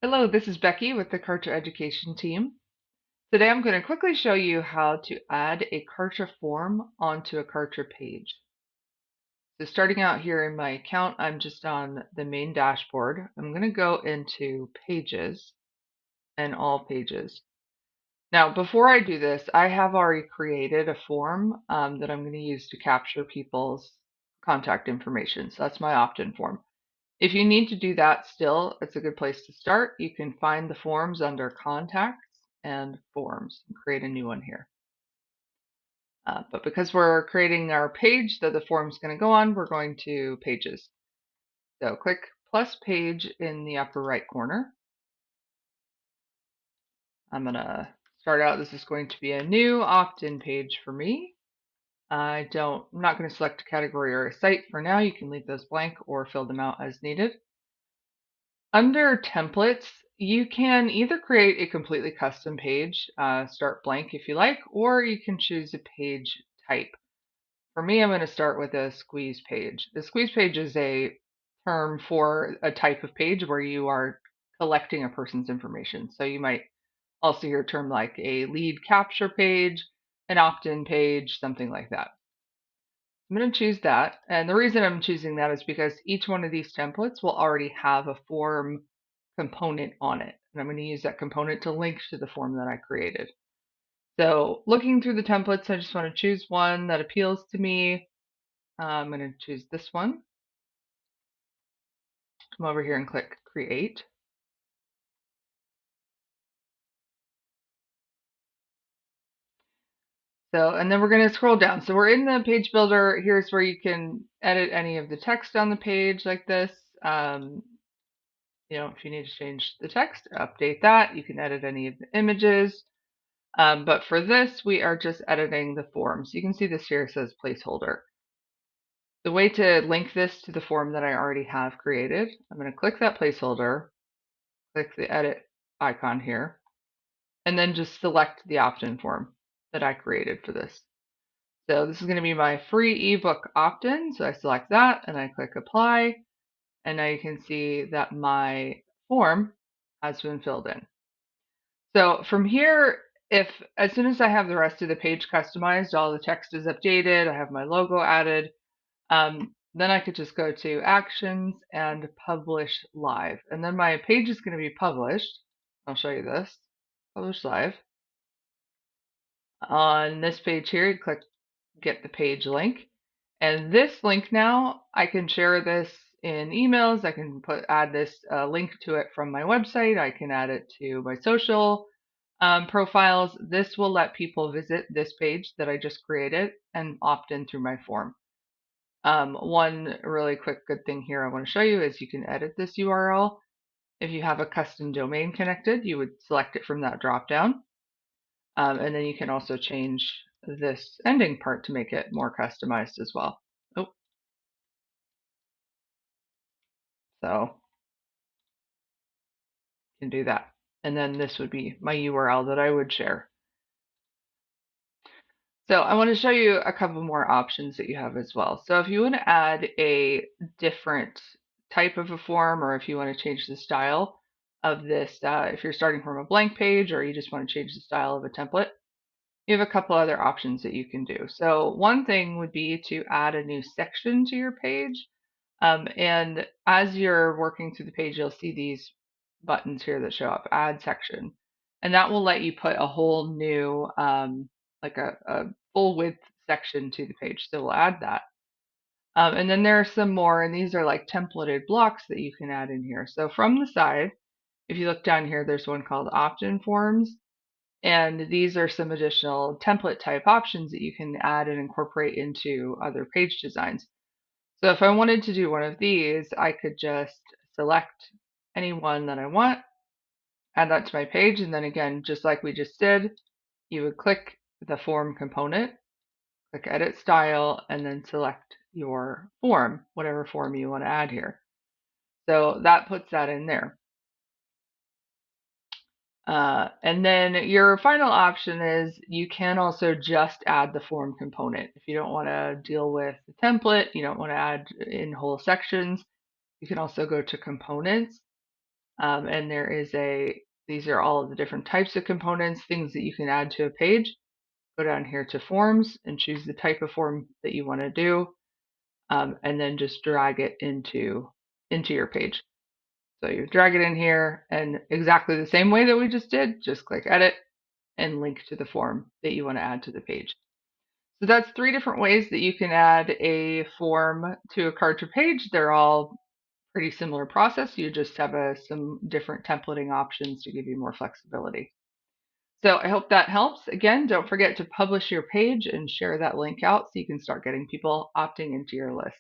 Hello, this is Becky with the Kartra education team. Today I'm going to quickly show you how to add a Kartra form onto a Kartra page. So starting out here in my account, I'm just on the main dashboard. I'm going to go into Pages and All Pages. Now, before I do this, I have already created a form that I'm going to use to capture people's contact information. So that's my opt-in form. If you need to do that still, it's a good place to start. You can find the forms under Contacts and Forms and create a new one here. But because we're creating our page that the form's going to go on, we're going to Pages. So click plus page in the upper right corner. I'm going to start out, this is going to be a new opt-in page for me. I'm not going to select a category or a site for now. You can leave those blank or fill them out as needed. Under templates, you can either create a completely custom page, start blank if you like, or you can choose a page type. For me, I'm going to start with a squeeze page. The squeeze page is a term for a type of page where you are collecting a person's information. So you might also hear a term like a lead capture page, an opt-in page, something like that. I'm going to choose that. And the reason I'm choosing that is because each one of these templates will already have a form component on it. And I'm going to use that component to link to the form that I created. So looking through the templates, I just want to choose one that appeals to me. I'm going to choose this one. Come over here and click Create. So, and then we're going to scroll down. So we're in the page builder. Here's where you can edit any of the text on the page like this. If you need to change the text, update that. You can edit any of the images. But for this, we are just editing the form. So you can see this here says placeholder. The way to link this to the form that I already have created, I'm going to click that placeholder, click the edit icon here, and then just select the opt-in form that I created for this. So this is going to be my free ebook opt-in. So I select that and I click apply. And now you can see that my form has been filled in. So from here, if as soon as I have the rest of the page customized, all the text is updated, I have my logo added, then I could just go to Actions and Publish Live. And then my page is going to be published. I'll show you this. Publish Live. On this page here, you click Get the Page link. And this link now, I can share this in emails. I can add this link to it from my website. I can add it to my social profiles. This will let people visit this page that I just created and opt in through my form. One really quick good thing here I want to show you is you can edit this URL. If you have a custom domain connected, you would select it from that dropdown. And then you can also change this ending part to make it more customized as well. Oh, so you can do that. And then this would be my URL that I would share. So I want to show you a couple more options that you have as well. So if you want to add a different type of a form, or if you want to change the style of this, if you're starting from a blank page or you just want to change the style of a template, you have a couple other options that you can do. So one thing would be to add a new section to your page. And as you're working through the page, you'll see these buttons here that show up, add section. And that will let you put a whole new, like a full width section to the page. So we'll add that. And then there are some more, and these are like templated blocks that you can add in here. So from the side, if you look down here, there's one called opt-in forms. And these are some additional template type options that you can add and incorporate into other page designs. So if I wanted to do one of these, I could just select any one that I want, add that to my page, and then again, just like we just did, you would click the form component, click edit style, and then select your form, whatever form you want to add here. So that puts that in there. And then your final option is you can also just add the form component. If you don't want to deal with the template, you don't want to add in whole sections, you can also go to components And these are all of the different types of components, things that you can add to a page. Go down here to forms and choose the type of form that you want to do, and then just drag it into your page. So you drag it in here, and exactly the same way that we just did, just click edit and link to the form that you want to add to the page. So that's 3 different ways that you can add a form to a Kartra page. They're all pretty similar process. You just have some different templating options to give you more flexibility. So I hope that helps. Again, don't forget to publish your page and share that link out so you can start getting people opting into your list.